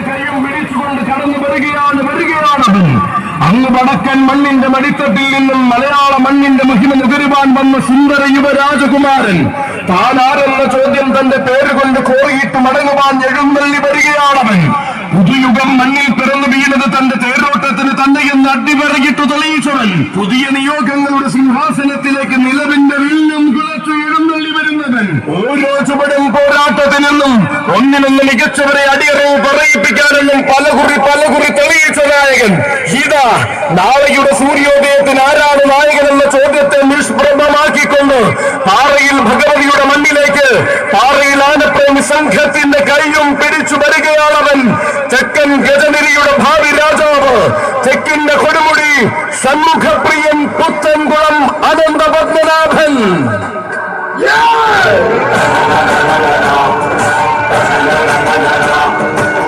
കൈയും പിടിച്ചുകൊണ്ട് കടന്നു വരികയാണവൻ. അങ്ങ് വടക്കൻ മണ്ണിന്റെ മടിത്തട്ടിൽ നിന്നും മലയാള മണ്ണിന്റെ മഹിമ നുകരുവാൻ വന്ന സുന്ദര യുവരാജകുമാരൻ താനാരെന്ന ചോദ്യം തന്റെ പേരുകൊണ്ട് കോറിയിട്ട് മടങ്ങുവാൻ എഴുന്നള്ളി വരികയാണവൻ. പുതുയുഗം മണ്ണിൽ പിറന്നു വീണത് തന്റെ തേരോട്ടത്തിന് തന്നെയെന്ന് അടിപറകിട്ടു തെളിയിച്ചവൻ. പുതിയ നിയോഗങ്ങളുടെ സിംഹാസനത്തിലേക്ക് നിലവിന്റെ വില്ലും കുലച്ചു എഴുന്നള്ളി വരുന്നവൻ. ഓരോ ചുവടും പോരാട്ടത്തിനെന്നും ഒന്നിനൊന്ന് മികച്ചവരെ അടിയറവ് പറയിപ്പിക്കാനെന്നും പലകുറി തെളിയിച്ച നായകൻ. ഇതാ നാളെയുടെ സൂര്യോദയത്തിന് ആരാണ് നായകനെന്ന ചോദ്യത്തെ നിഷ്പ്രഭമാക്കിക്കൊണ്ട് പാറയിൽ ഭഗവതിയുടെ മണ്ണിലേക്ക് പാറയിൽ ആനപ്രേമി സംഘത്തിന്റെ കൈയും പിടിച്ചു വരികയാണവൻ. തെക്കൻ ഗജനിരിയുടെ ഭാവി രാജാവ്, തെക്കിന്റെ കൊടുമുടി, ഷൺമുഖപ്രിയൻ, പുത്തൻകുളം അനന്തപത്മനാഭൻ.